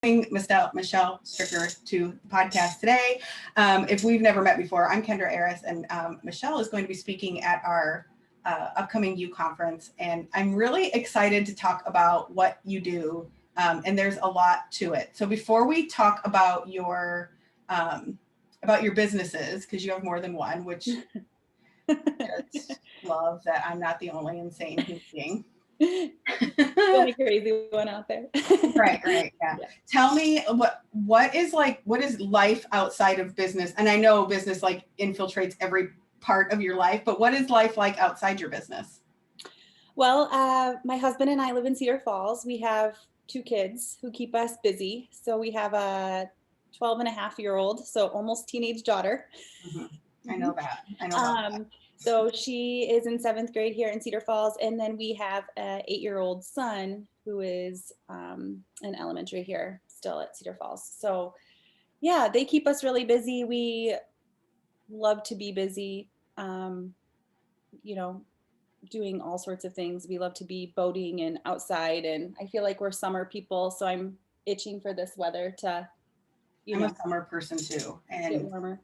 Michelle Stricker to the podcast today. If we've never met before, I'm Kendra and Michelle is going to be speaking at our upcoming U conference, and I'm really excited to talk about what you do, and there's a lot to it. So before we talk about your businesses, because you have more than one, which I just love that I'm not the only insane human being. The only crazy one out there. Right, yeah. Tell me what is life outside of business? And I know business like infiltrates every part of your life, but what is life like outside your business? Well, my husband and I live in Cedar Falls. We have 2 kids who keep us busy. So we have a 12-and-a-half-year-old, so almost teenage daughter. Mm-hmm. I know that. So she is in 7th grade here in Cedar Falls. And then we have an 8-year-old son who is in elementary here still at Cedar Falls. So yeah, they keep us really busy. We love to be busy, doing all sorts of things. We love to be boating and outside. And I feel like we're summer people. So I'm itching for this weather to, I'm a summer person too. And get warmer.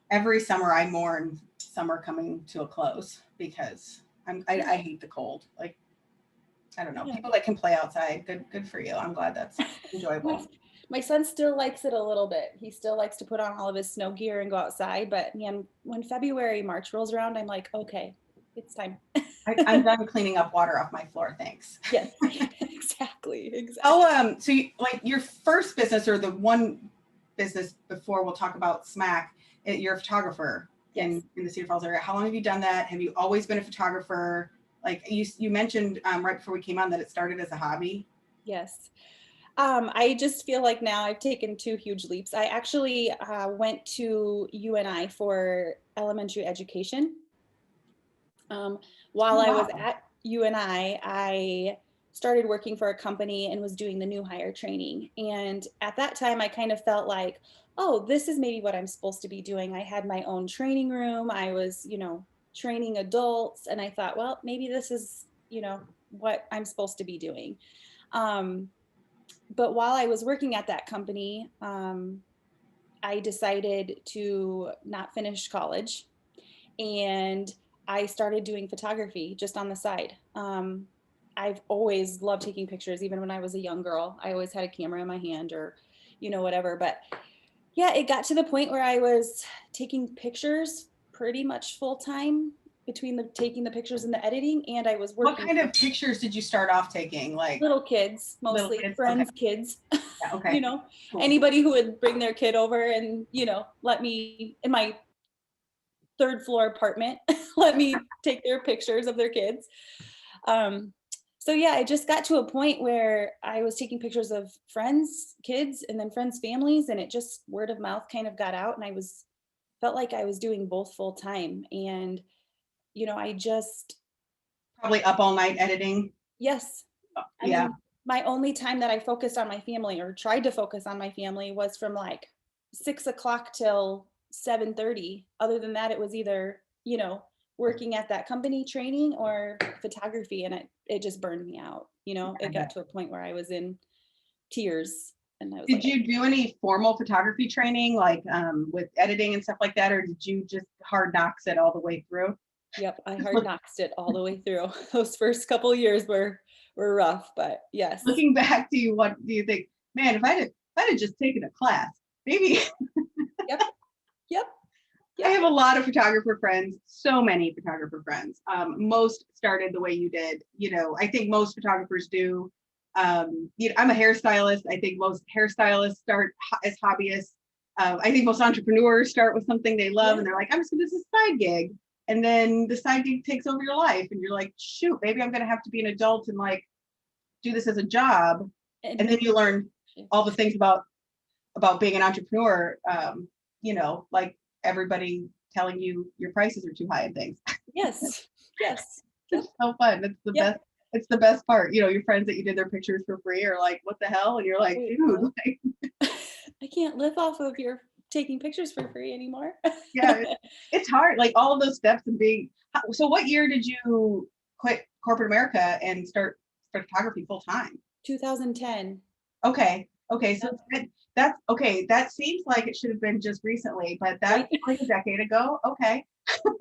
Every summer I mourn summer coming to a close because I hate the cold. Like, I don't know, people that can play outside, good for you. I'm glad that's enjoyable. My son still likes it a little bit. He still likes to put on all of his snow gear and go outside. But man, when February, March rolls around, I'm like, okay, it's time. I'm done cleaning up water off my floor. Thanks. Yes, exactly. Oh, so your first business, or the one business before we'll talk about Smack, you're a photographer. Yes. in the Cedar Falls area. How long have you done that? Have you always been a photographer? Like you mentioned right before we came on that it started as a hobby. Yes. I just feel like now I've taken 2 huge leaps. I actually went to UNI for elementary education. While I was at UNI, I started working for a company and was doing the new hire training. And at that time, I kind of felt like, oh, this is maybe what I'm supposed to be doing. I had my own training room. I was, training adults. And I thought, well, maybe this is, what I'm supposed to be doing. But while I was working at that company, I decided to not finish college, and I started doing photography just on the side. I've always loved taking pictures, even when I was a young girl. I always had a camera in my hand or, whatever. But yeah, it got to the point where I was taking pictures pretty much full time between taking the pictures and the editing, and I was working. What kind of pictures did you start off taking? Like little kids, mostly friends, okay. Kids. Yeah, okay. Cool. Anybody who would bring their kid over and, let me, in my 3rd floor apartment, let me take their pictures of their kids. So yeah, it just got to a point where I was taking pictures of friends, kids, and then friends' families, and it just word of mouth kind of got out, and I felt like I was doing both full time. And, I just. Probably up all night editing. Yes. I mean, my only time that I focused on my family, or tried to focus on my family, was from like 6 o'clock till 7:30. Other than that, it was either, working at that company training or photography. And it just burned me out. It got to a point where I was in tears. And I was Did you do any formal photography training, like with editing and stuff like that? Or did you just hard knocks it all the way through? Yep. I hard knocked it all the way through. Those first couple of years were rough, but yes. Looking back to you, what do you think? Man, if I'd have just taken a class, maybe. Yep. I have a lot of photographer friends, so many photographer friends. Most started the way you did. I think most photographers do. I'm a hairstylist. I think most hairstylists start as hobbyists. I think most entrepreneurs start with something they love, and they're like, this is a side gig. And then the side gig takes over your life, and you're like, shoot, maybe I'm going to have to be an adult and like do this as a job. And then you learn all the things about being an entrepreneur, like everybody telling you your prices are too high and things. Yes. It's so fun. It's the best. It's the best part. Your friends that you did their pictures for free are like, what the hell? And you're like, dude, I can't live off of your taking pictures for free anymore. Yeah, it's hard. Like all of those steps and being. So what year did you quit corporate America and start photography full time? 2010. Okay. Okay, so that's okay. That seems like it should have been just recently, but that's Right? like a decade ago. Okay.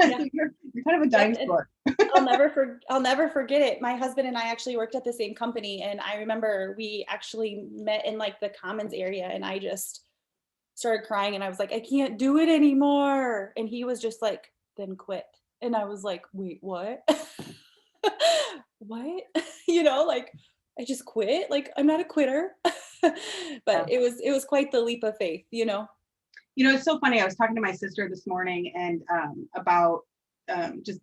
Yeah. You're kind of a Yep. And dinosaur. I'll never forget it. My husband and I actually worked at the same company, and I remember we actually met in like the commons area, and I just started crying and I was like, I can't do it anymore. And he was just like, then quit. And I was like, wait, what? What? Like I just quit. Like I'm not a quitter. But Yeah. it was quite the leap of faith. It's so funny. I was talking to my sister this morning and about just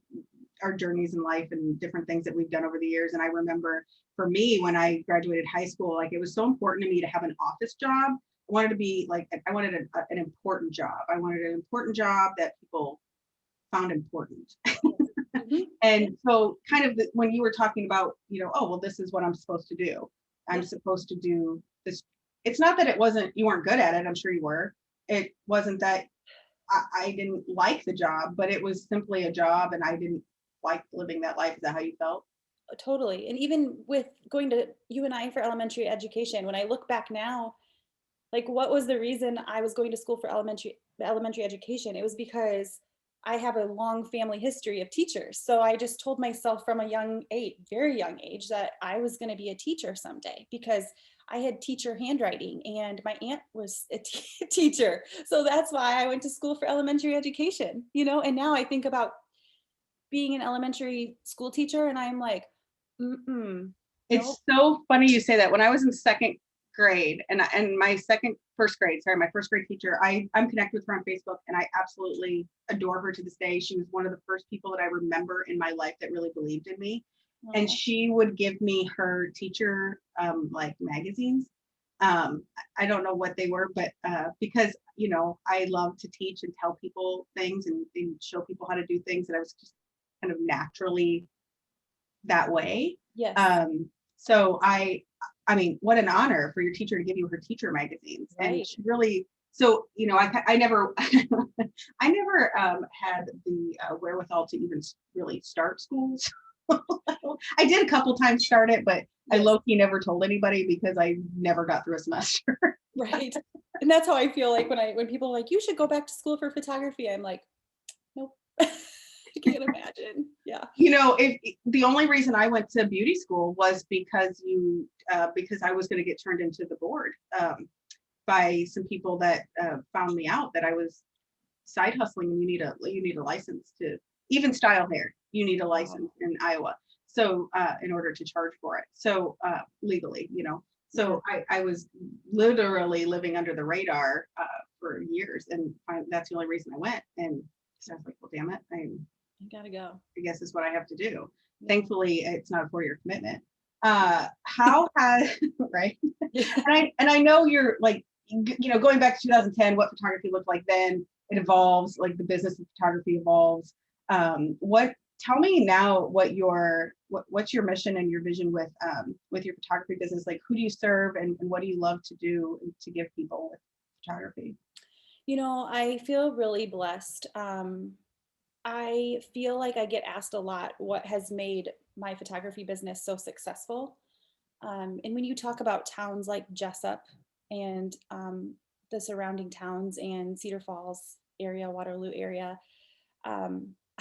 our journeys in life and different things that we've done over the years. And I remember for me, when I graduated high school, like it was so important to me to have an office job. I wanted to be like, I wanted an important job. I wanted an important job that people found important. Mhm. Yep. And so kind of when you were talking about, oh, well, this is what I'm supposed to do. I'm Yep. supposed to do this. It's not that you weren't good at it. I'm sure you were. It wasn't that I didn't like the job, but it was simply a job and I didn't like living that life. Is that how you felt? Totally. And even with going to you and I for elementary education, when I look back now, like what was the reason I was going to school for elementary education? It was because I have a long family history of teachers. So I just told myself from a young age, very young age, that I was going to be a teacher someday because I had teacher handwriting and my aunt was a teacher. So that's why I went to school for elementary education. And now I think about being an elementary school teacher and I'm like, mm-mm, nope. It's so funny you say that. When I was in second grade and my first grade, sorry, my first grade teacher, I'm connected with her on Facebook and I absolutely adore her to this day. She was one of the first people that I remember in my life that really believed in me. And Oh, she would give me her teacher like magazines. I don't know what they were, but because I love to teach and tell people things and show people how to do things, and I was just kind of naturally that way. yes, Um, so I mean, what an honor for your teacher to give you her teacher magazines. And right. she really, so, I never, I never had the wherewithal to even really start schools. I did a couple times start it, but I Yes. low key never told anybody because I never got through a semester. Right. And that's how I feel like when people are like, you should go back to school for photography. I'm like, nope. I can't imagine. Yeah. If the only reason I went to beauty school was because I was going to get turned into the board by some people that found me out that I was side hustling, and you need a license to even style hair. You need a Wow. license in Iowa, so in order to charge for it, so legally, Yeah. So I was literally living under the radar for years, and that's the only reason I went. And so I was like, well, damn it, I gotta go. I guess is what I have to do. Yeah. Thankfully, it's not a 4-year commitment. How has right? Yeah. And I know you're like, going back to 2010, what photography looked like then. It evolves, like the business of photography evolves. What Tell me now what's your mission and your vision with your photography business? Like, who do you serve, and what do you love to do to give people with photography? I feel really blessed. I feel like I get asked a lot what has made my photography business so successful. And when you talk about towns like Jessup and the surrounding towns and Cedar Falls area, Waterloo area,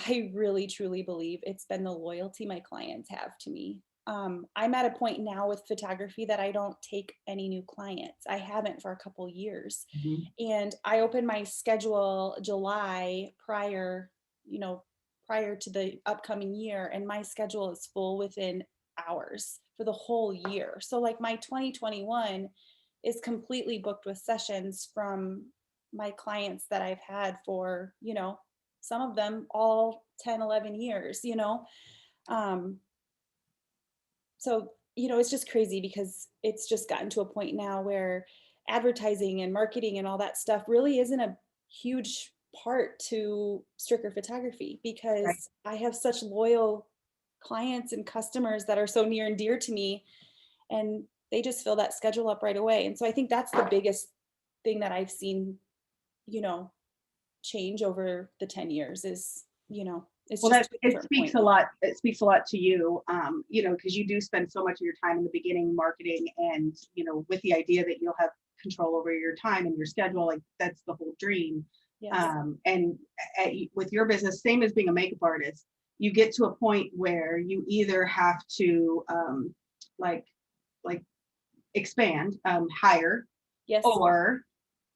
I really truly believe it's been the loyalty my clients have to me. I'm at a point now with photography that I don't take any new clients. I haven't for a couple years. Mhm. And I opened my schedule July prior to the upcoming year, and my schedule is full within hours for the whole year. So like my 2021 is completely booked with sessions from my clients that I've had for, some of them all 10, 11 years. Um, so it's just crazy because it's just gotten to a point now where advertising and marketing and all that stuff really isn't a huge part to Stricker photography Right. because I have such loyal clients and customers that are so near and dear to me, and they just fill that schedule up right away. And so I think that's the biggest thing that I've seen, you know, change over the 10 years is, It's Well, just that it speaks a lot. It speaks a lot to you, you know, because you do spend so much of your time in the beginning marketing, and you know, with the idea that you'll have control over your time and your schedule, like that's the whole dream. Yes. And with your business, same as being a makeup artist, you get to a point where you either have to like like expand, hire, Yes. or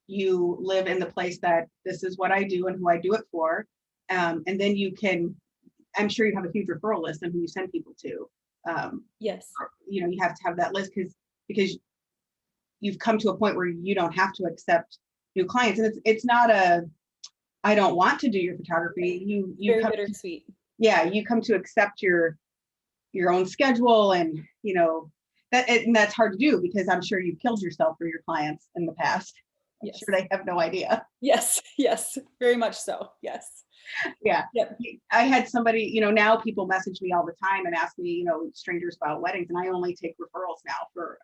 you live in the place that this is what I do and who I do it for. And then you can, I'm sure you have a huge referral list on who you send people to. Yes. You know, you have to have that list because you've come to a point where you don't have to accept new clients. And it's not a, I don't want to do your photography. You Very come, bittersweet. yeah, you come to accept your own schedule, and you know that, and that's hard to do because I'm sure you've killed yourself for your clients in the past. I'm Yes. sure they have no idea. Yes. Yes. Very much so. Yes. Yeah. Yep. I had somebody, you know, now people message me all the time and ask me, you know, strangers about weddings, and I only take referrals now for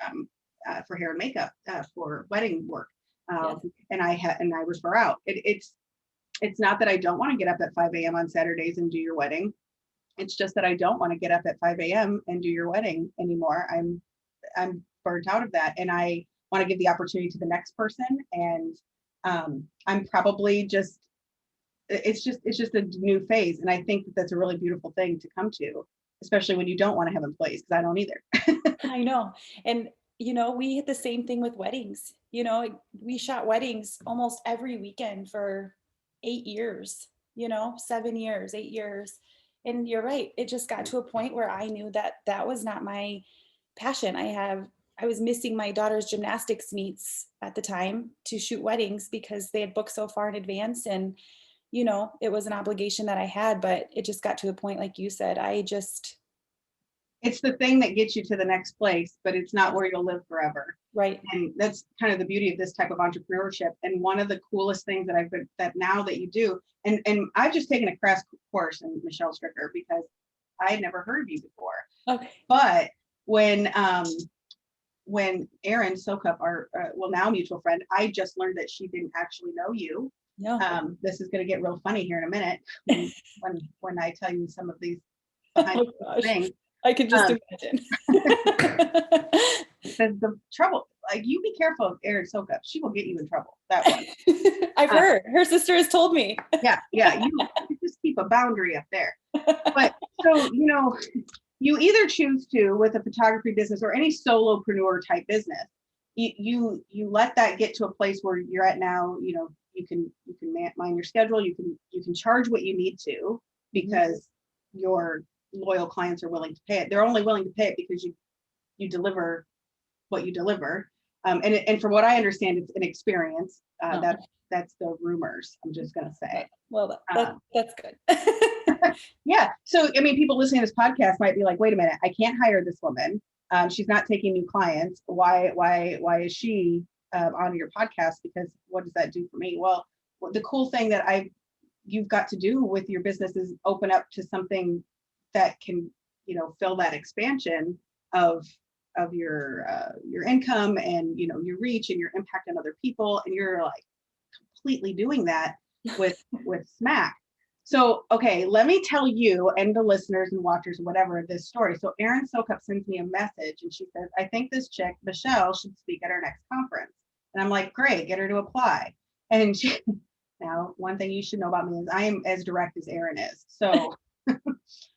hair and makeup, for wedding work. Yes. And I refer out. It's not that I don't want to get up at 5 a.m. on Saturdays and do your wedding. It's just that I don't want to get up at 5 a.m. and do your wedding anymore. I'm burnt out of that, and I want to give the opportunity to the next person. And I'm probably just, it's just a new phase, and I think that that's a really beautiful thing to come to, especially when you don't want to have employees, because I don't either. I know. And, you know, we hit the same thing with weddings. You know, we shot weddings almost every weekend for 8 years, you know, 7 years, 8 years. And you're right. It just got to a point where I knew that that was not my passion. I was missing my daughter's gymnastics meets at the time to shoot weddings because they had booked so far in advance. And, you know, it was an obligation that I had, but it just got to a point, like you said, It's the thing that gets you to the next place, but it's not where you'll live forever. right. And that's kind of the beauty of this type of entrepreneurship. And one of the coolest things that now that you do, and I've just taken a crash course in Michelle Stricker because I had never heard of you before. Okay. But when Erin Sokup, our now mutual friend, I just learned that she didn't actually know you. No. This is going to get real funny here in a minute when I tell you some of these behind the things. I can just imagine. The trouble, like, you be careful of Erin Sokup. She will get you in trouble. That one. I've heard. Her sister has told me. Yeah. You just keep a boundary up there. But so, you know, you either choose to, with a photography business or any solopreneur type business, you let that get to a place where you're at now. You know, you can mind your schedule. You can charge what you need to, because your loyal clients are willing to pay it. They're only willing to pay it because you deliver what you deliver. And from what I understand, it's an experience. That's the rumors. I'm just gonna say. Well, that's good. Yeah. So I mean, people listening to this podcast might be like, "Wait a minute, I can't hire this woman. She's not taking new clients. Why is she on your podcast? Because what does that do for me?" Well, the cool thing that you've got to do with your business is open up to something that can, you know, fill that expansion of your income, and, you know, your reach and your impact on other people. And you're like completely doing that with Smack. So, okay, let me tell you and the listeners and watchers, whatever, this story. So Erin Sokup sends me a message and she says, "I think this chick, Michelle, should speak at our next conference." And I'm like, "Great, get her to apply." And now, one thing you should know about me is I am as direct as Erin is. So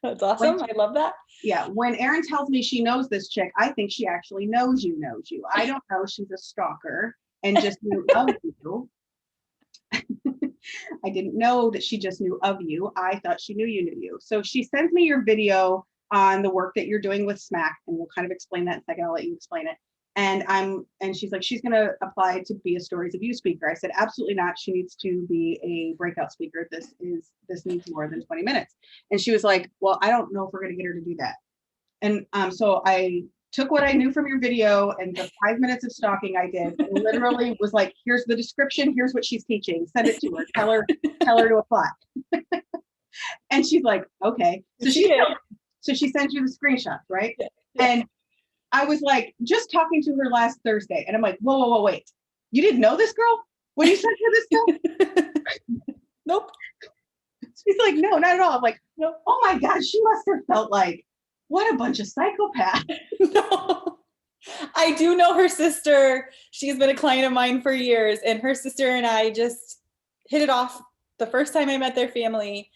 that's awesome. I love that. Yeah. When Erin tells me she knows this chick, I think she actually knows you. I don't know. She's a stalker and just knew of you. I didn't know that she just knew of you. I thought she knew you. So she sends me your video on the work that you're doing with Smack, and we'll kind of explain that in a second. I'll let you explain it. And she's like, she's going to apply to be a Stories of You speaker. I said, absolutely not. She needs to be a breakout speaker. This needs more than 20 minutes. And she was like, well, I don't know if we're going to get her to do that. And so I took what I knew from your video and the 5 minutes of stalking I did, and literally was like, here's the description. Here's what she's teaching. Send it to her. Tell her to apply. And she's like, okay. So she sends you the screenshots, right? Yeah. And I was like, just talking to her last Thursday, and I'm like, whoa, wait. You didn't know this girl when you sent her this stuff? Nope. She's like, no, not at all. I'm like, no, oh my God, she must have felt like, what a bunch of psychopaths. No. I do know her sister. She's been a client of mine for years, and her sister and I just hit it off the first time I met their family.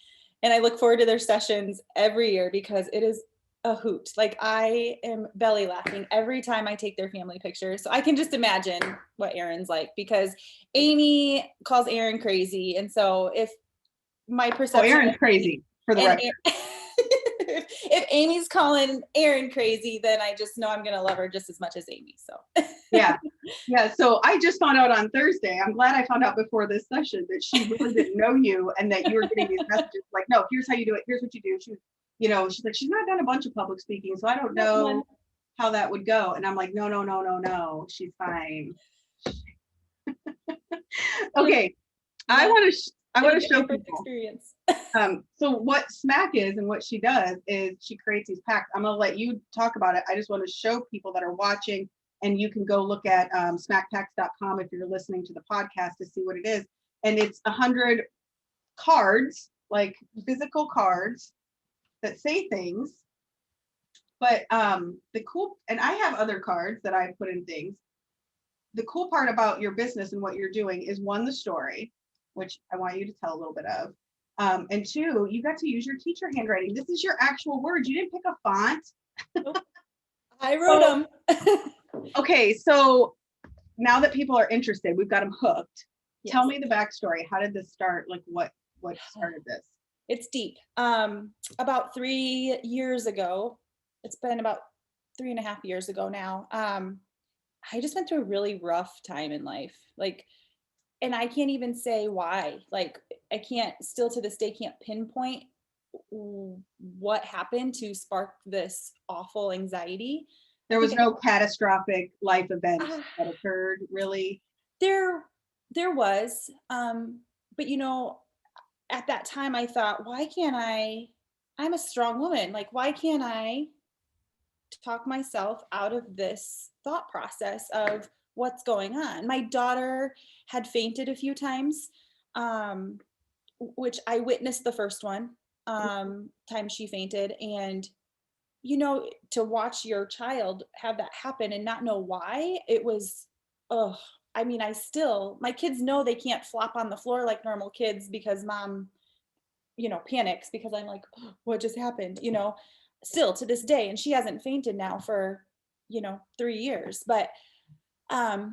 And I look forward to their sessions every year because it is a hoot. Like I am belly laughing every time I take their family pictures. So I can just imagine what Erin's like because Amy calls Erin crazy. And so if my Oh, perception Erin's crazy for the and record. if Amy's calling Erin crazy, then I just know I'm gonna love her just as much as Amy. So Yeah. Yeah. So I just found out on Thursday. I'm glad I found out before this session that she really didn't know you and that you were getting these messages like, no, here's how you do it. Here's what you do. She was, she's like, she's not done a bunch of public speaking, so I don't know how that would go. And I'm like, no, no, no, no, no. She's fine. Okay. I want to show people. Experience. So what SMAC is and what she does is she creates these packs. I'm going to let you talk about it. I just want to show people that are watching, and you can go look at smackpacks.com if you're listening to the podcast to see what it is. And it's 100 cards, like physical cards that say things. But the cool, and I have other cards that I put in things. The cool part about your business and what you're doing is one, the story, which I want you to tell a little bit of. And two, you got to use your teacher handwriting. This is your actual words. You didn't pick a font. I wrote them. Okay, so now that people are interested, we've got them hooked. Yes. Tell me the backstory. How did this start? Like what started this? It's deep. About 3 years ago, it's been about 3.5 years ago now. I just went through a really rough time in life. Like, and I can't even say why. Like, I can't, still to this day, can't pinpoint what happened to spark this awful anxiety. There was no catastrophic life event that occurred, really? There was. But, at that time I thought, why can't I'm a strong woman. Like, why can't I talk myself out of this thought process of what's going on? My daughter had fainted a few times, which I witnessed the first one time she fainted. And, to watch your child have that happen and not know why, it was, I mean, my kids know they can't flop on the floor like normal kids because mom, panics because I'm like, oh, what just happened, still to this day. And she hasn't fainted now for, 3 years. But that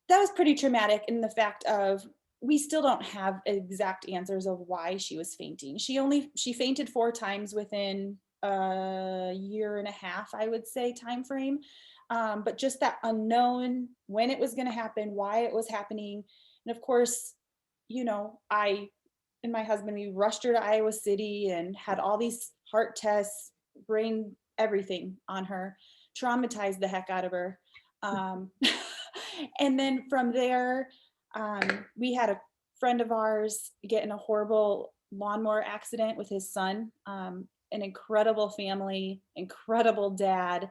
was pretty traumatic in the fact of we still don't have exact answers of why she was fainting. She fainted 4 times within a 1.5 years, I would say, time frame. But just that unknown, when it was going to happen, why it was happening. And of course, I and my husband, we rushed her to Iowa City and had all these heart tests, brain, everything on her, traumatized the heck out of her. And then from there, we had a friend of ours get in a horrible lawnmower accident with his son. An incredible family, incredible dad.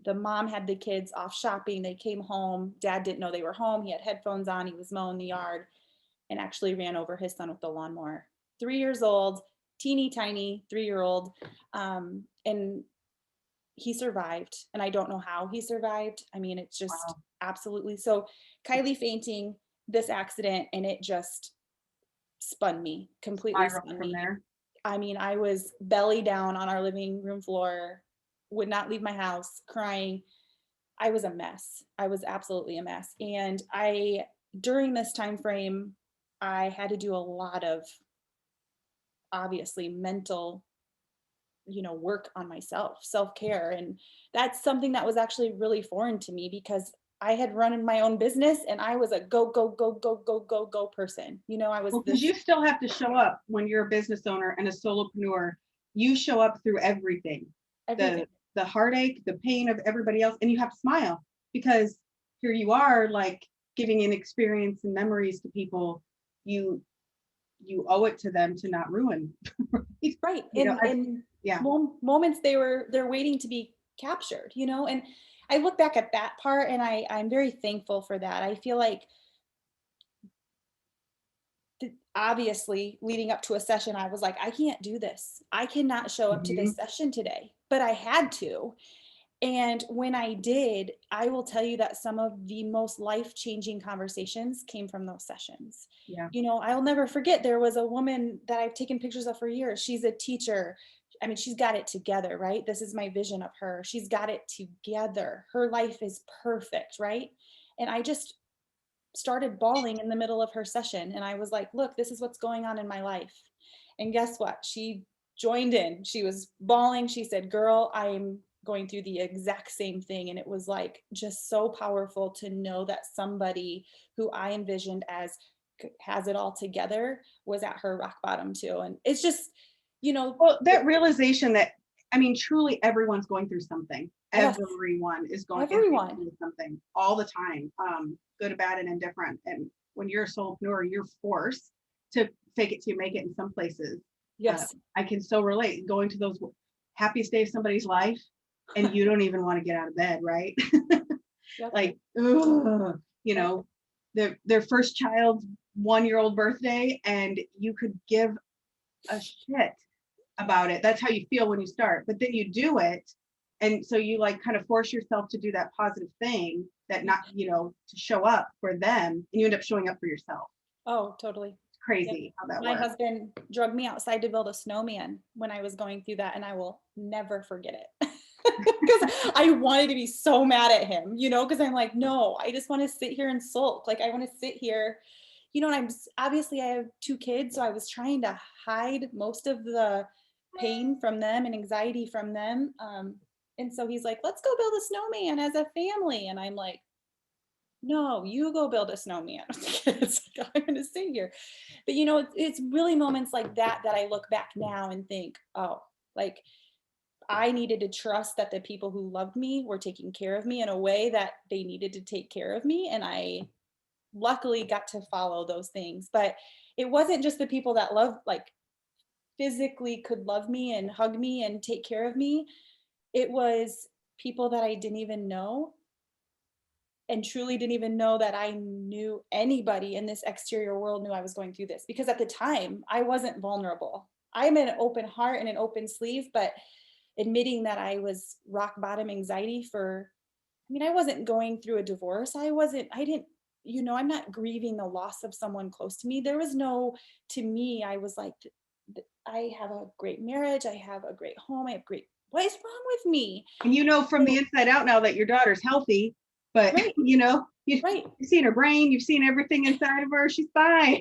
The mom had the kids off shopping. They came home. Dad didn't know they were home. He had headphones on. He was mowing the yard and actually ran over his son with the lawnmower. 3 years old, teeny tiny 3-year-old. And he survived. And I don't know how he survived. I mean, it's just absolutely. So Kylie fainting, this accident, and it just spun me, completely spun me. There. I mean, I was belly down on our living room floor, would not leave my house, crying. I was a mess. I was absolutely a mess. And during this time frame, I had to do a lot of, obviously, mental, work on myself, self-care. And that's something that was actually really foreign to me because I had run in my own business and I was a go, go, go, go, go, go, go person. I was because you still have to show up when you're a business owner and a solopreneur. You show up through everything. The heartache, the pain of everybody else, and you have to smile because here you are, like giving an experience and memories to people. You owe it to them to not ruin. Right. And moments they're waiting to be captured, and I look back at that part and I'm very thankful for that. I feel like obviously leading up to a session, I was like, I can't do this. I cannot show up to this Mhm. session today, but I had to. And when I did, I will tell you that some of the most life-changing conversations came from those sessions. Yeah. I'll never forget, there was a woman that I've taken pictures of for years. She's a teacher. I mean, she's got it together, right? This is my vision of her. She's got it together. Her life is perfect, right? And I just started bawling in the middle of her session. And I was like, look, this is what's going on in my life. And guess what? She joined in. She was bawling. She said, girl, I'm going through the exact same thing. And it was like just so powerful to know that somebody who I envisioned as has it all together was at her rock bottom too. And it's just, you know, Well, that realization that, I mean, truly everyone's going through something. yes, Everyone is going everyone. through something all the time, good, bad, and indifferent. And when you're a solopreneur, you're forced to fake it till you make it in some places. Uh, Yes. I can so relate going to those happiest day of somebody's life, and you don't even want to get out of bed, right? Yep. Like, ugh, Yep. their first child's 1 year old birthday, and you could give a shit about it. That's how you feel when you start, but then you do it. And so you like kind of force yourself to do that positive thing that not, to show up for them, and you end up showing up for yourself. Oh, totally. It's Yep. crazy how that My works. husband drugged me outside to build a snowman when I was going through that, and I will never forget it. Because I wanted to be so mad at him, because I'm like, no, I just want to sit here and sulk. Like, I want to sit here, and obviously I have 2 kids, so I was trying to hide most of the pain from them and anxiety from them. And so he's like, let's go build a snowman as a family. And I'm like, no, you go build a snowman with the kids. Like, I'm going to sit here. But it's really moments like that that I look back now and think, oh, like I needed to trust that the people who loved me were taking care of me in a way that they needed to take care of me. And I luckily got to follow those things. But it wasn't just the people that loved, like physically could love me and hug me and take care of me. It was people that I didn't even know and truly didn't even know that I knew anybody in this exterior world knew I was going through this, because at the time I wasn't vulnerable. I'm an open heart and an open sleeve, but admitting that I was rock bottom anxiety I mean, I wasn't going through a divorce. I didn't, I'm not grieving the loss of someone close to me. There was no, to me, I was like, I have a great marriage. I have a great home. I have great, what is wrong with me? And from the So, inside out now that your daughter's healthy, but right, you've right, seen her brain, you've seen everything inside of her. She's fine.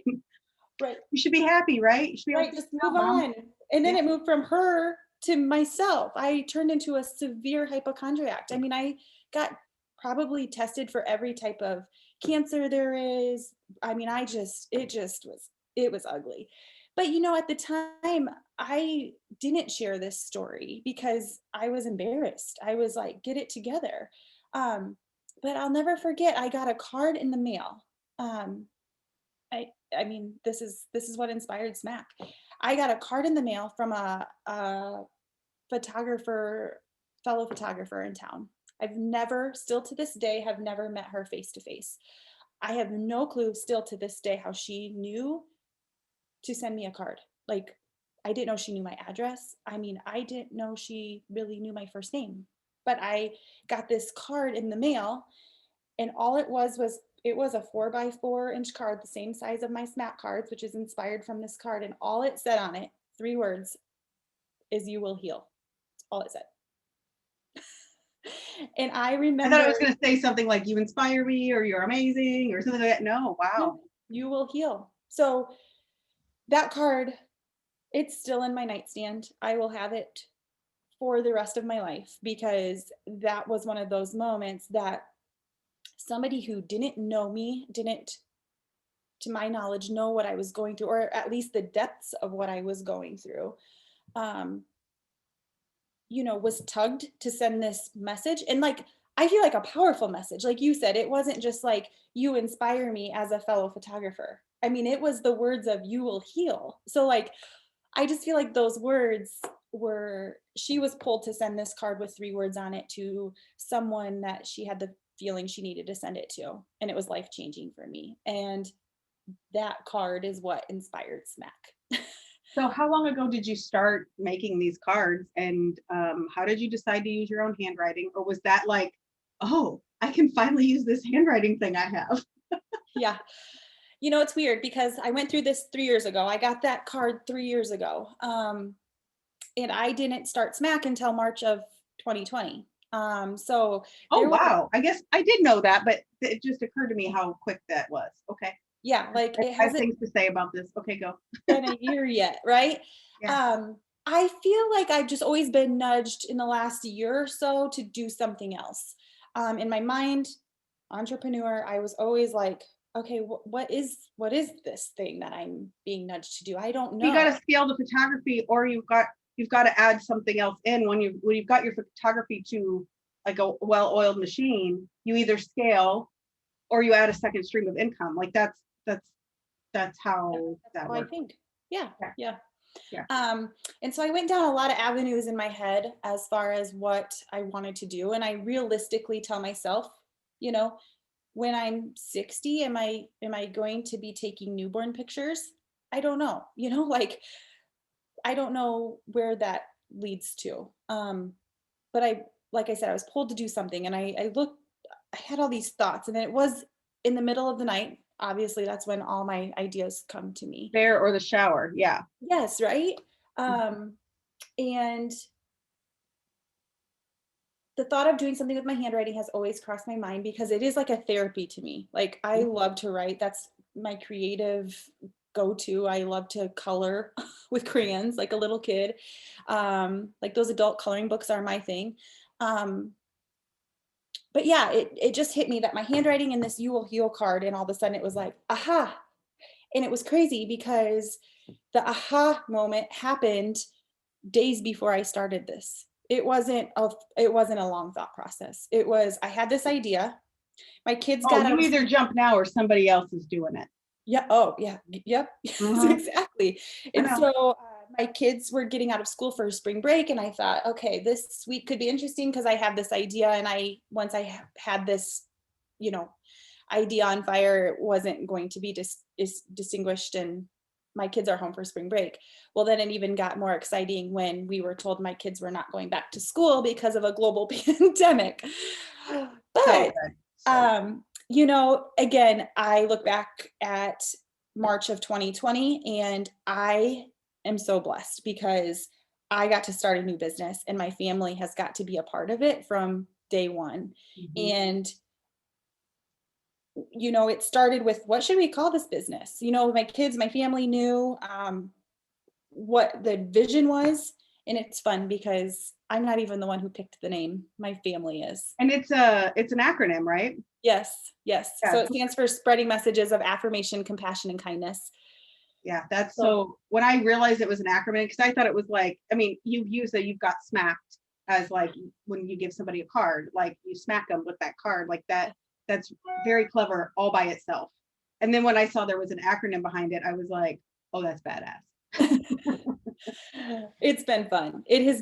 right. You should be happy, right? You should be able to Right, say, just no, move mom. on. And then Yeah. it moved from her to myself. I turned into a severe hypochondriac. I mean, I got probably tested for every type of cancer there is. I mean, it was ugly. But at the time, I didn't share this story because I was embarrassed. I was like, get it together. Um, but I'll never forget, I got a card in the mail. Um, I I mean, this is what inspired Smack. I got a card in the mail from a photographer, fellow photographer in town. I've never, still to this day, have never met her face to face. I have no clue still to this day how she knew to send me a card. Like, I didn't know she knew my address. I mean, I didn't know she really knew my first name. But I got this card in the mail, and all it was a 4x4 inch card, the same size of my Smack cards, which is inspired from this card. And all it said on it, 3 words, is "you will heal." That's all it said. And I I thought I remember, was going to say something like "you inspire me" or "you're amazing" or something like that. No, wow. no, you will heal. So that card, it's still in my nightstand. I will have it for the rest of my life, because that was one of those moments that somebody who didn't know me, didn't, to my knowledge, know what I was going through, or at least the depths of what I was going through, um, was tugged to send this message. And like, I feel like a powerful message. Like you said, it wasn't just like, you inspire me as a fellow photographer. I mean, it was the words of "you will heal." So like, I just feel like those words she was pulled to send this card with 3 words on it to someone that she had the feeling she needed to send it to. And it was life changing for me. And that card is what inspired Smack. So how long ago did you start making these cards, and how did you decide to use your own handwriting? Or was that like, oh, I can finally use this handwriting thing I have? Yeah. It's weird because I went through this 3 years ago. I got that card 3 years ago. And I didn't start Smack until March of 2020. So Oh, there was, wow. I guess I did know that, but it just occurred to me how quick that was. Okay. yeah, like it I have hasn't things to say about this. Okay, go. been a year yet, right? Yeah. I feel like I've just always been nudged in the last year or so to do something else. In my mind, entrepreneur, I was always like, okay, what is this thing that I'm being nudged to do? I don't You got know. to scale the photography, or you've got to add something else in when you've got your photography to like a well-oiled machine. You either scale or you add a second stream of income. Like that's Yeah, how that's that how I works. think. Yeah, Yeah, yeah. yeah. And so I went down a lot of avenues in my head as far as what I wanted to do. And I realistically tell myself, you know, when I'm 60, am I going to be taking newborn pictures? I don't know. Like I don't know where that leads to. But like I said, I was pulled to do something and I looked, I had all these thoughts, and then it was in the middle of the night. Obviously, that's when all my ideas come to me. There or the shower. Yeah. Yes, right? Um, and the thought of doing something with my handwriting has always crossed my mind because it is like a therapy to me. Like I love to write. That's my creative go-to. I love to color with crayons like a little kid. Like those adult coloring books are my thing. Um, but yeah, it just hit me that my handwriting in this You Will Heal card, and all of a sudden it was like, aha. And it was crazy because the aha moment happened days before I started this. It wasn't a long thought process. It was, I had this idea. My kids Oh, got you out of, either jump now or somebody else is doing it. yeah, oh yeah, yep, yes, Mhm. exactly. I And know. so my kids were getting out of school for spring break, and I thought, okay, this week could be interesting because I have this idea, and once I had this, you know, idea on fire, it wasn't going to be distinguished, and my kids are home for spring break. Well, then it even got more exciting when we were told my kids were not going back to school because of a global pandemic. So But good. So again, I look back at March of 2020, and I am so blessed because I got to start a new business, and my family has got to be a part of it from day one. good. Mhm. And it started with, what should we call this business? My kids, my family knew what the vision was. And it's fun because I'm not even the one who picked the name. My family is. And it's an acronym, right? Yes, yes. Yeah. So it stands for Spreading Messages of Affirmation, Compassion, and Kindness. Yeah, that's So, so when I realized it was an acronym, because I thought it was like, I mean, you've got smacked as like when you give somebody a card, like you smack them with that card, like that's very clever all by itself. And then when I saw there was an acronym behind it, I was like, oh, that's badass. it's been fun. It's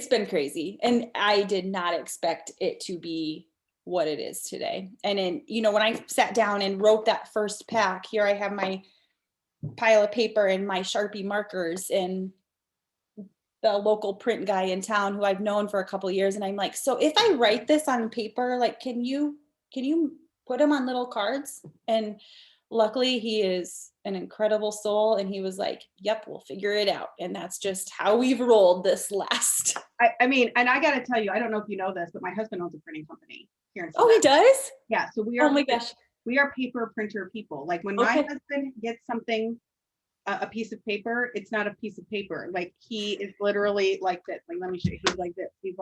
been crazy. And I did not expect it to be what it is today. And then, when I sat down and wrote that first pack, here I have my pile of paper and my Sharpie markers and the local print guy in town who I've known for a couple of years. And I'm like, so if I write this on paper, like, can you put them on little cards? And luckily he is an incredible soul. And he was like, yep, we'll figure it out. And that's just how we've rolled this last. I mean, and I got to tell you, I don't know if you know this, but my husband owns a printing company here in Oh, Savannah. he does? Yeah, so Oh my gosh. we are paper printer people. Like when my Okay. husband gets something, a piece of paper, it's not a piece of paper. Like he is literally like this. Like let me show you. He's like this. He's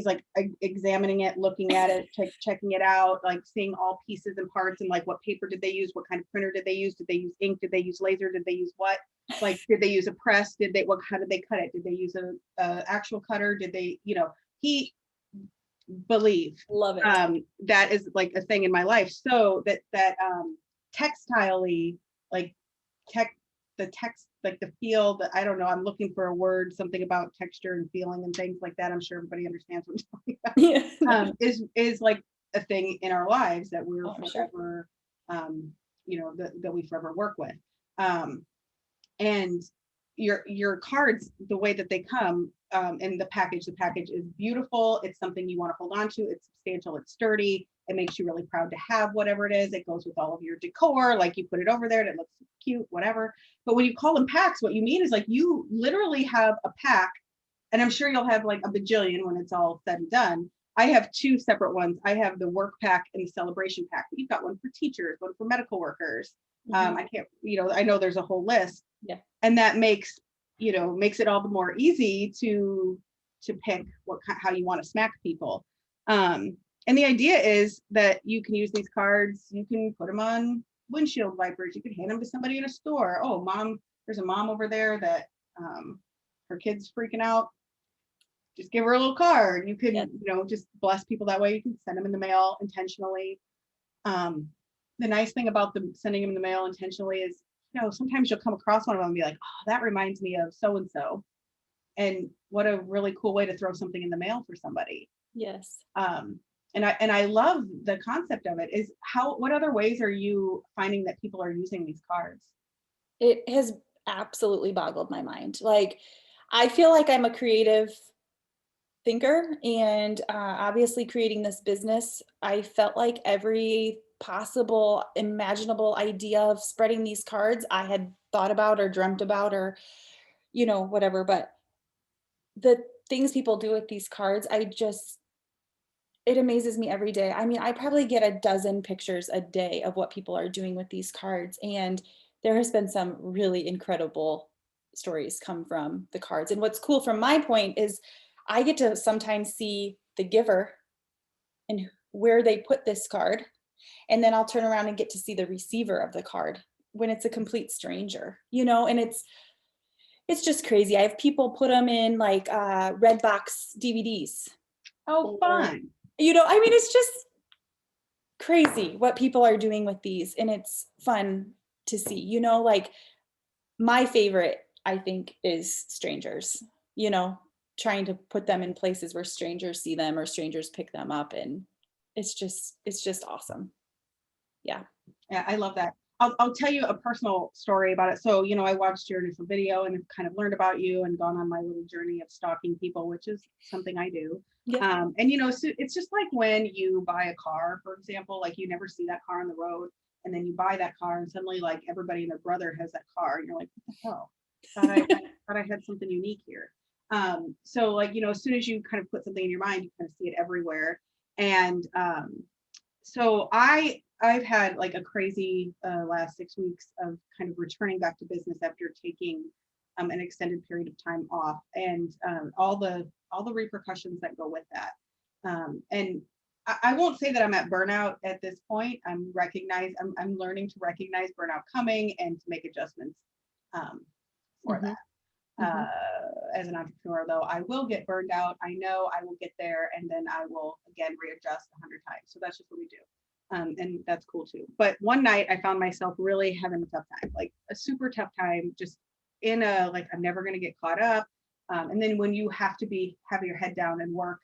like examining it, looking at it, checking it out, like seeing all pieces and parts, and like what paper did they use, what kind of printer did they use, did they use ink, did they use laser, did they use what, like did they use a press, how did they cut it, did they use a actual cutter, did they, he believe Love it. that is like a thing in my life, so that textilely, like tech the text, like the feel, that I don't know, I'm looking for a word, something about texture and feeling and things like that. I'm sure everybody understands what I'm talking Yeah. about. Is like a thing in our lives that we're Oh, I'm sure. forever that we forever work with. And your cards, the way that they come in the package is beautiful. It's something you want to hold on to. It's substantial. It's sturdy. It makes you really proud to have whatever it is. It goes with all of your decor. Like you put it over there and it looks cute, whatever. But when you call them packs, what you mean is like you literally have a pack, and I'm sure you'll have like a bajillion when it's all said and done. I have two separate ones. I have the work pack and the celebration pack. You've got one for teachers, one for medical workers. I can't, I know there's a whole list. Yeah. And that makes it all the more easy to pick how you want to smack people. And the idea is that you can use these cards, you can put them on windshield wipers, you can hand them to somebody in a store. Oh, mom, there's a mom over there that her kid's freaking out. Just give her a little card. You can, just bless people that way. You can send them in the mail intentionally. The nice thing about sending them in the mail intentionally is, sometimes you'll come across one of them and be like, oh, that reminds me of so-and-so. And what a really cool way to throw something in the mail for somebody. Yes. And I love the concept of it. What other ways are you finding that people are using these cards? It has absolutely boggled my mind. Like, I feel like I'm a creative thinker, and obviously creating this business, I felt like every possible imaginable idea of spreading these cards I had thought about or dreamt about, or whatever. But the things people do with these cards, it amazes me every day. I mean, I probably get a dozen pictures a day of what people are doing with these cards, and there has been some really incredible stories come from the cards. And what's cool from my point is I get to sometimes see the giver and where they put this card, and then I'll turn around and get to see the receiver of the card when it's a complete stranger, and it's just crazy. I have people put them in like red box DVDs. Oh, fun. I mean, it's just crazy what people are doing with these, and it's fun to see. Like, my favorite, I think, is strangers, trying to put them in places where strangers see them or strangers pick them up, and it's just awesome. Yeah, I love that. I'll tell you a personal story about it. So, I watched your initial video and kind of learned about you and gone on my little journey of stalking people, which is something I do. yeah. And so it's just like when you buy a car, for example, like you never see that car on the road, and then you buy that car and suddenly like everybody and their brother has that car, and you're like, what the hell? Thought I had something unique here. So like, as soon as you kind of put something in your mind, you kind of see it everywhere. And so I've had like a crazy last 6 weeks of kind of returning back to business after taking an extended period of time off, and all the repercussions that go with that. And I won't say that I'm at burnout at this point. I'm learning to recognize burnout coming and to make adjustments for that. As an entrepreneur, though, I will get burned out. I know I will get there, and then I will again readjust 100 times. So that's just what we do. And that's cool too. But one night I found myself really having a tough time, like a super tough time, just in a, like, I'm never going to get caught up. And then when you have to have your head down and work,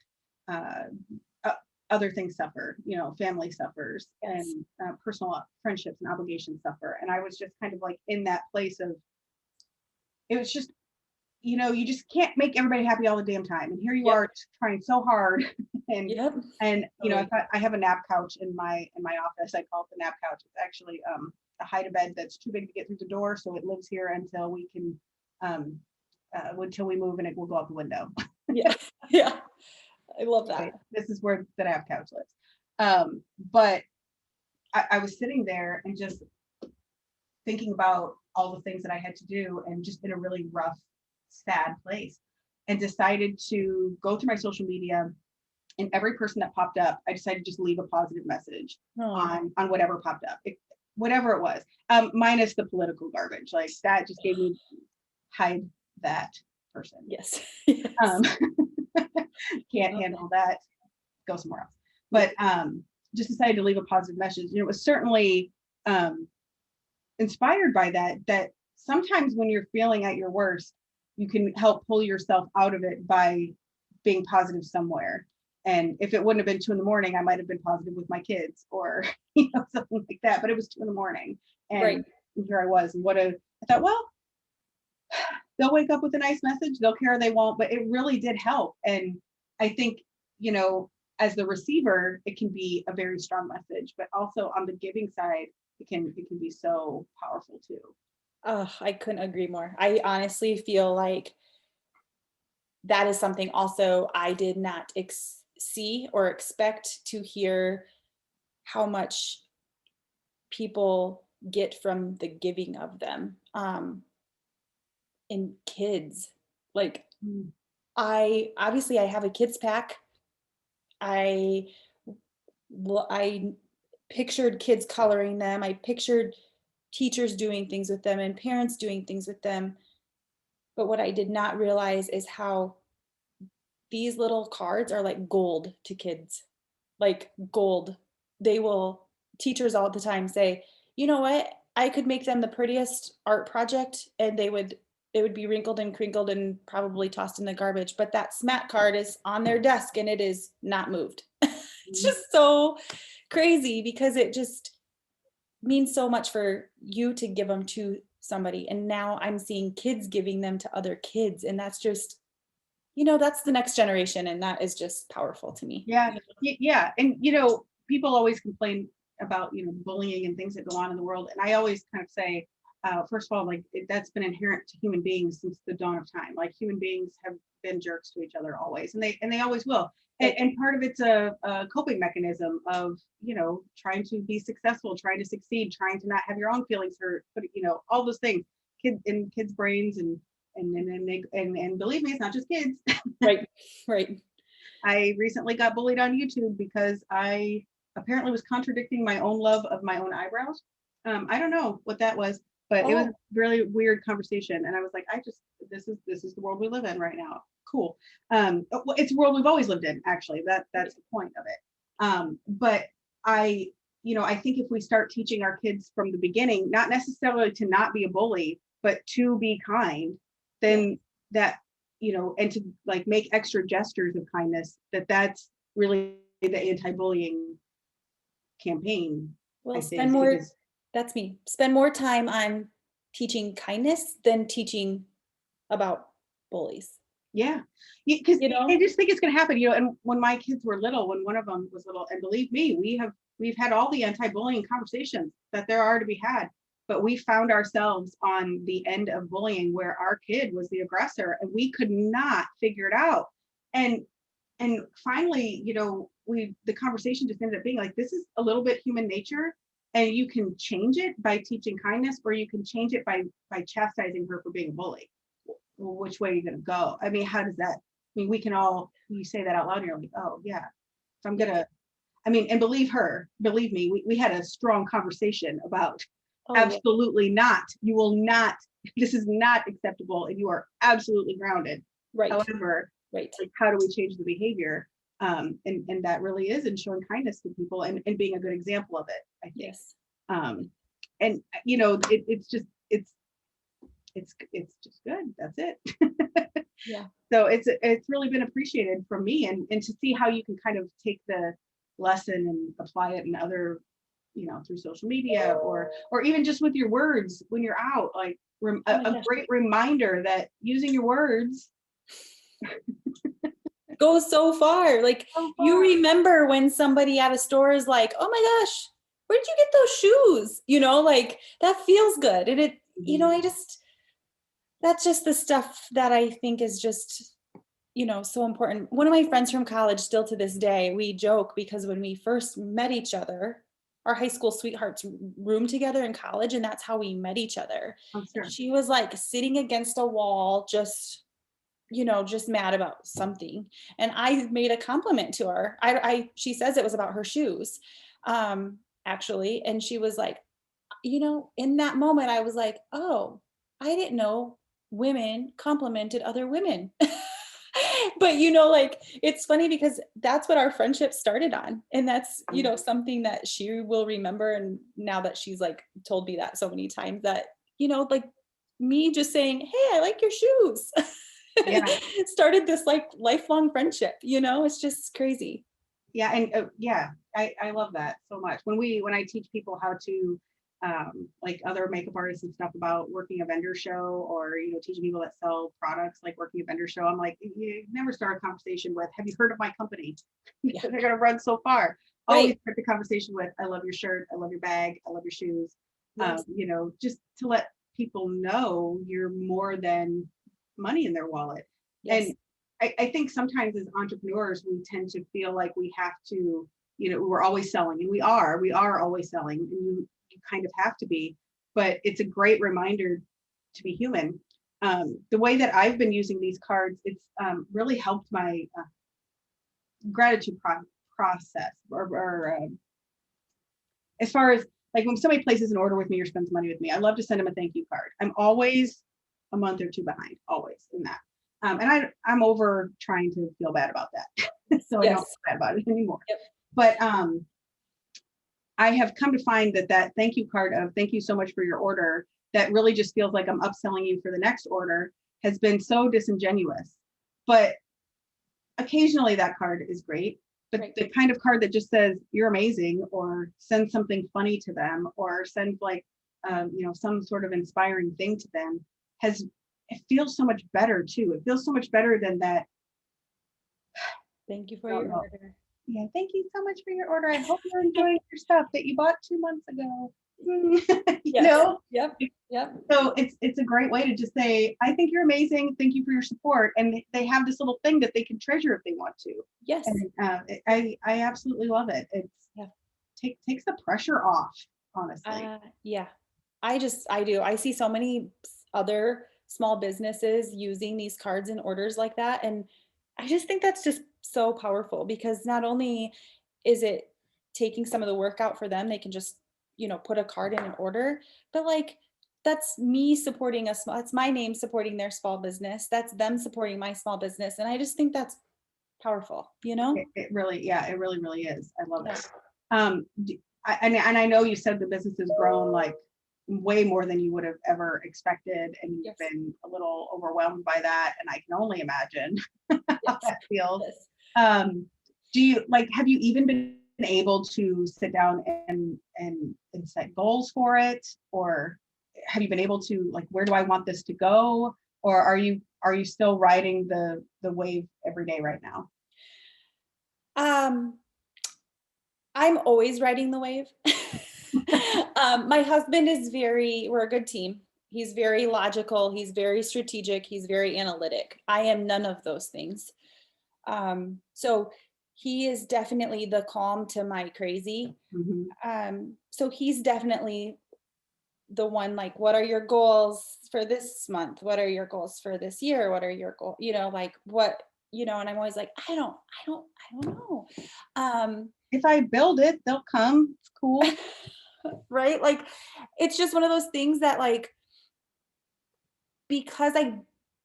other things suffer, family suffers. Yes. And personal friendships and obligations suffer. And I was just kind of like in that place of, it was just, you just can't make everybody happy all the damn time. And here you are trying so hard. And I have a nap couch in my office. I call it the nap couch. It's actually a hide-a-bed that's too big to get through the door, so it lives here until we can until we move, and it will go out the window. Yeah, I love that. Okay. This is where the nap couch lives. But I was sitting there and just thinking about all the things that I had to do, and just in a really rough, sad place, and decided to go through my social media. And every person that popped up, I decided to just leave a positive message on whatever popped up, whatever it was, minus the political garbage. Like that just gave me, hide that person. Yes. Can't handle that. Go somewhere else. But just decided to leave a positive message. And it was certainly inspired by that sometimes when you're feeling at your worst, you can help pull yourself out of it by being positive somewhere. And if it wouldn't have been 2 a.m, I might have been positive with my kids or, something like that. But it was 2 a.m. Right. And here I was. And I thought, well, they'll wake up with a nice message. They'll care, they won't. But it really did help. And I think, as the receiver, it can be a very strong message, but also on the giving side, it can be so powerful too. Oh, I couldn't agree more. I honestly feel like that is something also I did not see or expect to hear how much people get from the giving of them. In kids, like Mm. I have a kids pack. I I pictured kids coloring them. I pictured teachers doing things with them and parents doing things with them. But what I did not realize is how these little cards are like gold to kids, like gold. They will, teachers all the time say, you know what? I could make them the prettiest art project and it would be wrinkled and crinkled and probably tossed in the garbage. But that SMAT card is on their desk and it is not moved. It's just so crazy because it just means so much for you to give them to somebody. And now I'm seeing kids giving them to other kids. And that's just, that's the next generation. And that is just powerful to me. Yeah. Yeah. And, people always complain about, bullying and things that go on in the world. And I always kind of say, first of all, like that's been inherent to human beings since the dawn of time. Like human beings have been jerks to each other always, and they always will. And part of it's a coping mechanism of, trying to be successful, trying to succeed, trying to not have your own feelings hurt, but, all those things kids' brains and believe me, it's not just kids. Right. I recently got bullied on YouTube because I apparently was contradicting my own love of my own eyebrows. I don't know what that was, but it was a really weird conversation. And I was like, this is the world we live in right now. Cool. It's a world we've always lived in, actually. That's the point of it. But I think if we start teaching our kids from the beginning, not necessarily to not be a bully, but to be kind, then that, and to like make extra gestures of kindness, that's really the anti-bullying campaign. Well, that's me. Spend more time on teaching kindness than teaching about bullies. Yeah, because I just think it's going to happen. And when my kids were little, when one of them was little, and believe me, we've had all the anti-bullying conversations that there are to be had, but we found ourselves on the end of bullying where our kid was the aggressor and we could not figure it out. And finally, the conversation just ended up being like, this is a little bit human nature, and you can change it by teaching kindness, or you can change it by chastising her for being a bully. Well, which way are you going to go? I mean, how does that, we can all, you say that out loud and you're like, oh yeah, so I'm gonna, and believe me, we had a strong conversation about absolutely not, you will not, this is not acceptable, and you are absolutely grounded. Right. However, like, how do we change the behavior? And that really is in showing kindness to people and being a good example of it, I think. Yes. And it's just good. That's it. Yeah. So it's really been appreciated from me, and to see how you can kind of take the lesson and apply it in other, through social media or even just with your words when you're out, like a great reminder that using your words goes so far. Like you remember when somebody at a store is like, oh my gosh, where did you get those shoes? Like that feels good. And it, that's just the stuff that I think is just, so important. One of my friends from college, still to this day, we joke because when we first met each other, our high school sweethearts roomed together in college, and that's how we met each other. Oh, sure. She was like sitting against a wall, just mad about something. And I made a compliment to her. She says it was about her shoes, actually. And she was like, in that moment, I was like, oh, I didn't know women complimented other women. But, like, it's funny because that's what our friendship started on. And that's, something that she will remember. And now that she's like told me that so many times that, like me just saying, hey, I like your shoes. Yeah. started this like lifelong friendship, you know, it's just crazy. Yeah. And yeah, I love that so much. When I teach people how to, like other makeup artists and stuff about working a vendor show, or, teaching people that sell products, like working a vendor show, I'm like, you never start a conversation with, have you heard of my company? Yeah. They're going to run so far. Always Right. start the conversation with, I love your shirt. I love your bag. I love your shoes. Yes. Just to let people know you're more than money in their wallet. Yes. And I think sometimes as entrepreneurs, we tend to feel like we have to, we're always selling, and we are always selling, and you kind of have to be, but it's a great reminder to be human. The way that I've been using these cards, it's really helped my gratitude process, or as far as like when somebody places an order with me or spends money with me, I love to send them a thank you card. I'm always a month or two behind, always in that. And I'm over trying to feel bad about that. So I don't Yes. feel bad about it anymore. Yep. But I have come to find that thank you card of thank you so much for your order, that really just feels like I'm upselling you for the next order, has been so disingenuous. But occasionally that card is great. But Right. the kind of card that just says you're amazing, or send something funny to them, or send like some sort of inspiring thing to them, it feels so much better too. It feels so much better than that. Thank you for I don't your know. order. Yeah, thank you so much for your order. I hope you're enjoying your stuff that you bought 2 months ago. you Yes. know? Yep. Yep. So it's a great way to just say, I think you're amazing. Thank you for your support. And they have this little thing that they can treasure if they want to. Yes. And I absolutely love it. It's Yeah. takes the pressure off, honestly. Yeah. I do. I see so many other small businesses using these cards and orders like that. And I just think that's just so powerful, because not only is it taking some of the work out for them, they can just, put a card in an order, but like that's me supporting that's my name supporting their small business. That's them supporting my small business. And I just think that's powerful, you know? It really, yeah, it really, really is. I love Yeah. it. And I know you said the business has grown like way more than you would have ever expected, and you've Yes. been a little overwhelmed by that, and I can only imagine how Yes. that feels. Yes. Have you even been able to sit down and set goals for it, or have you been able to, like, where do I want this to go, or are you still riding the wave every day right now? Um, I'm always riding the wave. My husband is we're a good team. He's very logical. He's very strategic. He's very analytic. I am none of those things. So he is definitely the calm to my crazy. Mhm. So he's definitely the one, like, what are your goals for this month? What are your goals for this year? What are your goals? Like what, and I'm always like, I don't know. Um, If I build it, they'll come. It's cool. right? Like, it's just one of those things that, like, because I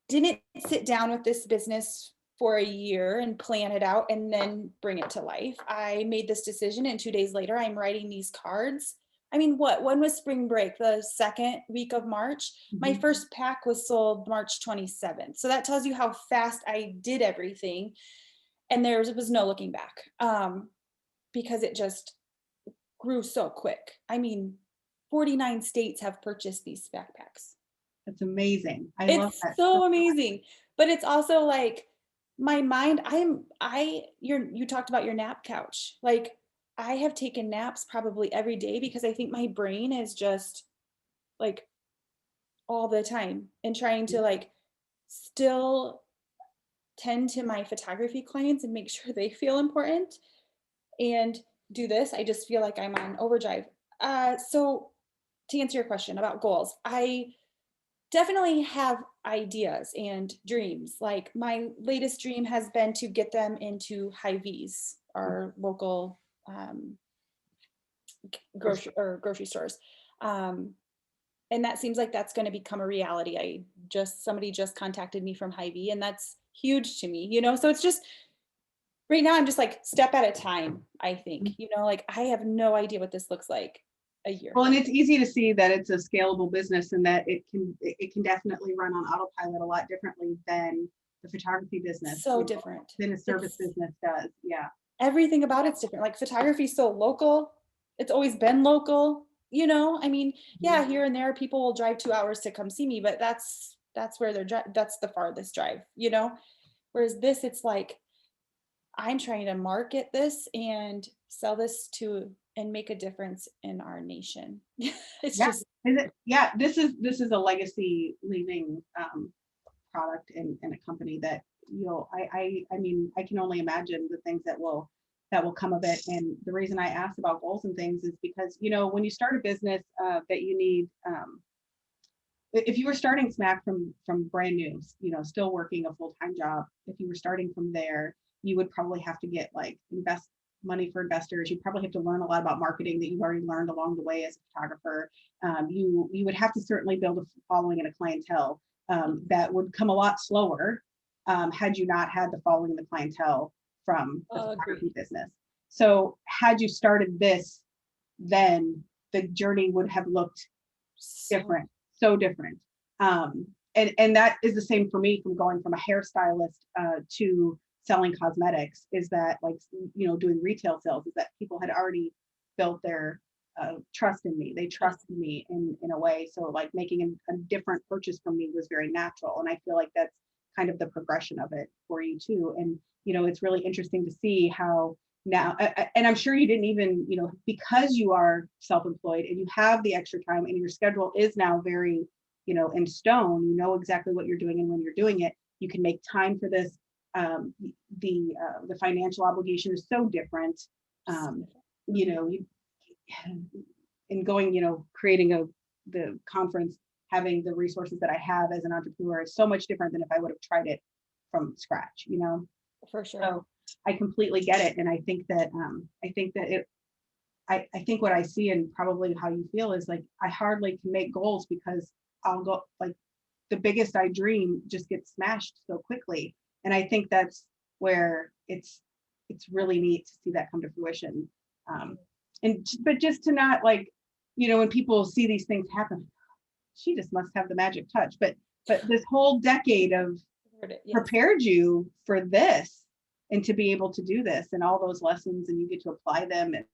didn't sit down with this business for a year and plan it out and then bring it to life, I made this decision, and 2 days later, I'm writing these cards. I mean, when was spring break? The second week of March. My Mhm. first pack was sold March 27th. So that tells you how fast I did everything. And there was no looking back, because it just grew so quick. I mean, 49 states have purchased these backpacks. That's amazing. I love It's that so so much. amazing. But it's also like my mind, you talked about your nap couch. Like, I have taken naps probably every day because I think my brain is just like all the time and trying to like still tend to my photography clients and make sure they feel important and do this. I just feel like I'm on overdrive. So to answer your question about goals, I definitely have ideas and dreams. Like, my latest dream has been to get them into Hy-Vee's, our local For sure. grocery stores. Um, and that seems like that's going to become a reality. Somebody just contacted me from Hy-Vee, and that's huge to me, So it's just right now I'm just like step at a time, I think, like I have no idea what this looks like a year Well, from and it's easy to see that it's a scalable business, and that it can definitely run on autopilot a lot differently than the photography business, So different. than a service business does. Yeah. Everything about it's different. Like photography is so local. It's always been local, you know? I mean, yeah, here and there people will drive 2 hours to come see me, but that's where that's the farthest drive, you know? Whereas this, it's like I'm trying to market this and sell this to and make a difference in our nation. It's Yeah. just Yeah. This is a legacy leaving product and a company that I mean, I can only imagine the things that will come of it. And the reason I asked about goals and things is because, when you start a business, that you need, if you were starting smack from brand new, still working a full-time job, if you were starting from there, you would probably have to get like invest money for investors. You'd probably have to learn a lot about marketing that you've already learned along the way as a photographer. You would have to certainly build a following and a clientele, that would come a lot slower, had you not had the following and the clientele from the photography agreed. business. So had you started this, then the journey would have looked So different, so different. And that is the same for me from going from a hairstylist, to selling cosmetics, is that like, doing retail sales, is that people had already built their trust in me. They trusted me in a way. So like making a different purchase from me was very natural. And I feel like that's kind of the progression of it for you too. And, it's really interesting to see how now, and I'm sure you didn't even, because you are self-employed and you have the extra time and your schedule is now very, in stone, exactly what you're doing and when you're doing it, you can make time for this. The financial obligation is so different. You in going, creating the conference, having the resources that I have as an entrepreneur is so much different than if I would have tried it from scratch. for sure. So I completely get it. And I think what I see and probably how you feel is like, I hardly can make goals because I'll go like the biggest I dream just gets smashed so quickly. And I think that's where it's really neat to see that come to fruition. But just to not like, when people see these things happen, she just must have the magic touch. But this whole decade of Yes. prepared you for this and to be able to do this and all those lessons, and you get to apply them. And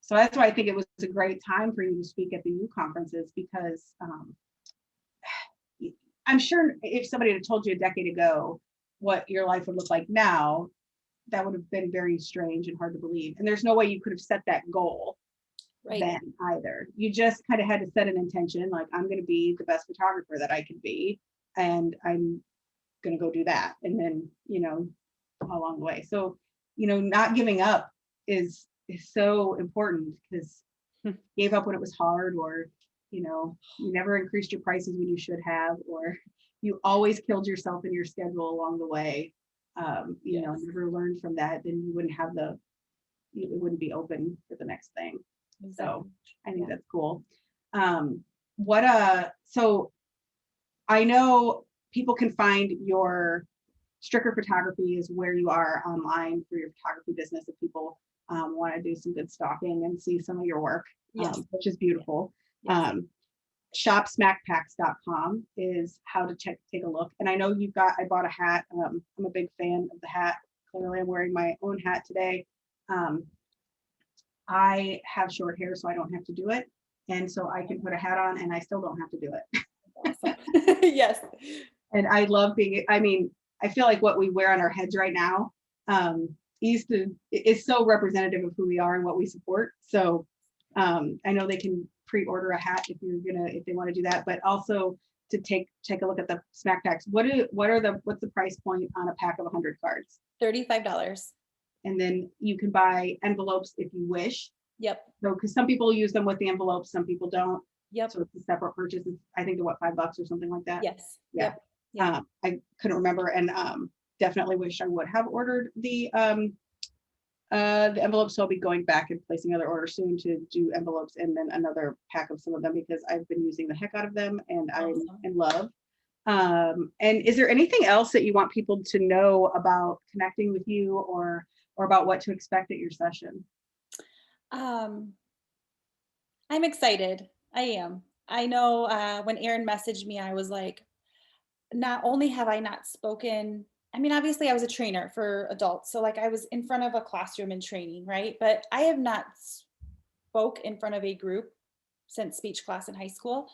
so that's why I think it was a great time for you to speak at the U conferences, because I'm sure if somebody had told you a decade ago what your life would look like now, that would have been very strange and hard to believe. And there's no way you could have set that goal then either. You just kind of had to set an intention, like, I'm going to be the best photographer that I can be, and I'm going to go do that. And then, along the way. So, not giving up is so important, because you gave up when it was hard, or, you never increased your prices when you should have, or you always killed yourself in your schedule along the way. Never learned from that, then you wouldn't have it wouldn't be open for the next thing. Exactly. So I think that's cool. So I know people can find your Stricker Photography is where you are online for your photography business, if people want to do some good stalking and see some of your work, which is beautiful. Yes. Shopsmackpacks.com is how to take a look. And I know I bought a hat. I'm a big fan of the hat. Clearly I'm wearing my own hat today. I have short hair, so I don't have to do it. And so I can put a hat on and I still don't have to do it. Awesome. Yes. And I love I feel like what we wear on our heads right now, is so representative of who we are and what we support. So I know they can pre-order a hat if they want to do that, but also to take a look at the Smack Packs. What's the price point on a pack of 100 cards? $35. And then you can buy envelopes if you wish. Yep. So, because some people use them with the envelopes, some people don't. Yep. So it's a separate purchase. I think they're what, $5 or something like that. Yes. Yeah. Yep. I couldn't remember, and definitely wish I would have ordered the envelopes. So I'll be going back and placing another order soon to do envelopes, and then another pack of some of them, because I've been using the heck out of them and I'm in love. And is there anything else that you want people to know about connecting with you, or about what to expect at your session? I'm excited. I am. I know when Aaron messaged me, I was like, not only have I not spoken, I mean, obviously I was a trainer for adults. So like I was in front of a classroom and training, right? But I have not spoke in front of a group since speech class in high school.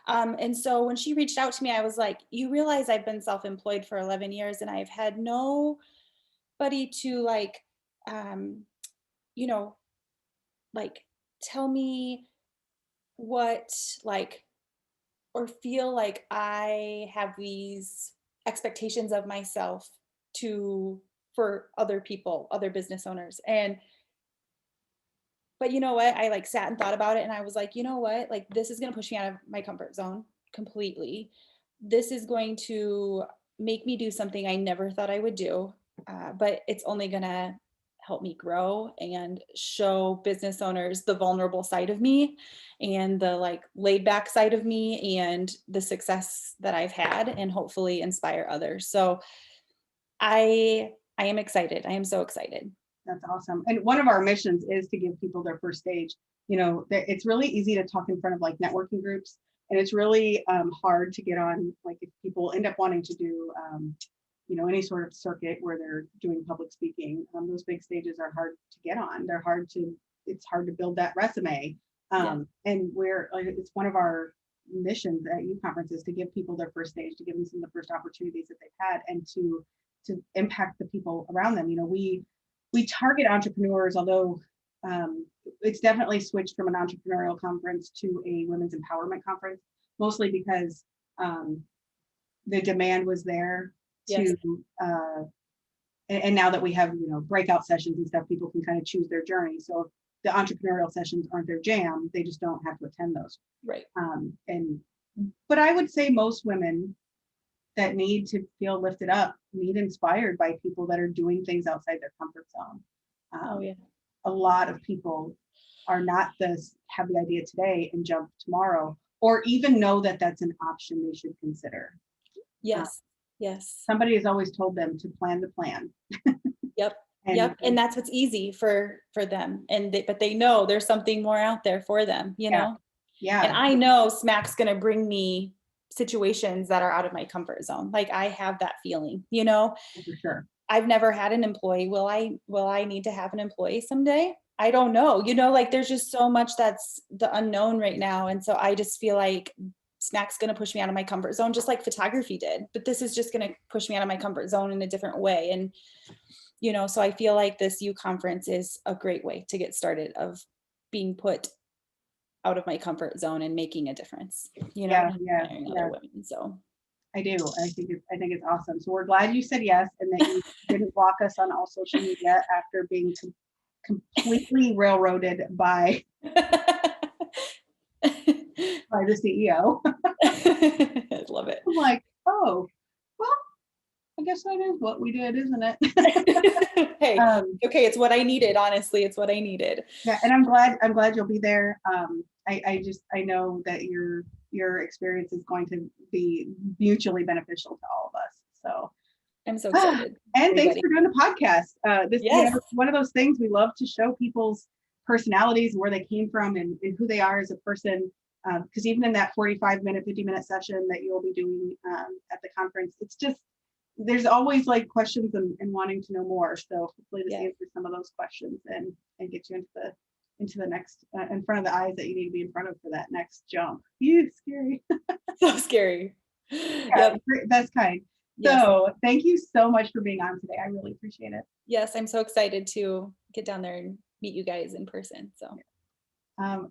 And so when she reached out to me, I was like, you realize I've been self-employed for 11 years and I've had nobody to like, um, you know, like tell me what, like, or feel like I have these expectations of myself to for other people, other business owners. And but you know what? I like sat and thought about it and I was like, you know what? Like this is going to push me out of my comfort zone completely. This is going to make me do something I never thought I would do. But it's only going to help me grow and show business owners the vulnerable side of me and the like laid back side of me and the success that I've had and hopefully inspire others. So I am excited. I am so excited. That's awesome. And one of our missions is to give people their first stage. You know, it's really easy to talk in front of like networking groups, and it's really hard to get on, like if people end up wanting to do, you know, any sort of circuit where they're doing public speaking, those big stages are hard to get on. They're hard to, it's hard to build that resume. Yeah. And we're, like, it's one of our missions at youth conferences to give people their first stage, to give them some of the first opportunities that they've had, and to impact the people around them. You know, we target entrepreneurs, although it's definitely switched from an entrepreneurial conference to a women's empowerment conference, mostly because the demand was there Yes. to, and now that we have, you know, breakout sessions and stuff, people can kind of choose their journey. So if the entrepreneurial sessions aren't their jam, they just don't have to attend those. Right. But I would say most women that need to feel lifted up, need inspired by people that are doing things outside their comfort zone. Oh yeah. A lot of people are not have the idea today and jump tomorrow, or even know that that's an option they should consider. Yes. Yes. Somebody has always told them to plan the plan. Yep. And, Yep. And that's what's easy for them. And but they know there's something more out there for them, you know? Yeah. And I know SMAC's going to bring me situations that are out of my comfort zone. Like I have that feeling, you know? For sure. I've never had an employee. Will I need to have an employee someday? I don't know. You know, like there's just so much that's the unknown right now. And so I just feel like SMAC's going to push me out of my comfort zone, just like photography did. But this is just going to push me out of my comfort zone in a different way. And, you know, so I feel like this U conference is a great way to get started of being put out of my comfort zone and making a difference, you know, inspiring other women. So I do. I think it's awesome. So we're glad you said yes, and that you didn't block us on all social media after being completely railroaded by the CEO. I love it. I'm like, oh, well, I guess that is what we did, isn't it? Hey, okay, it's what I needed. Honestly, it's what I needed. Yeah, and I'm glad you'll be there. I know that your experience is going to be mutually beneficial to all of us. So I'm so excited. And thanks for doing the podcast. This Yes. is one of those things we love to show people's personalities and where they came from and who they are as a person. Because even in that 45-minute, 50-minute session that you'll be doing at the conference, it's just, there's always like questions and wanting to know more. So hopefully this answers some of those questions and get you into the next, in front of the eyes that you need to be in front of for that next jump. It's scary. So scary. Yeah, that's kind. Yes. So thank you so much for being on today. I really appreciate it. Yes, I'm so excited to get down there and meet you guys in person. So I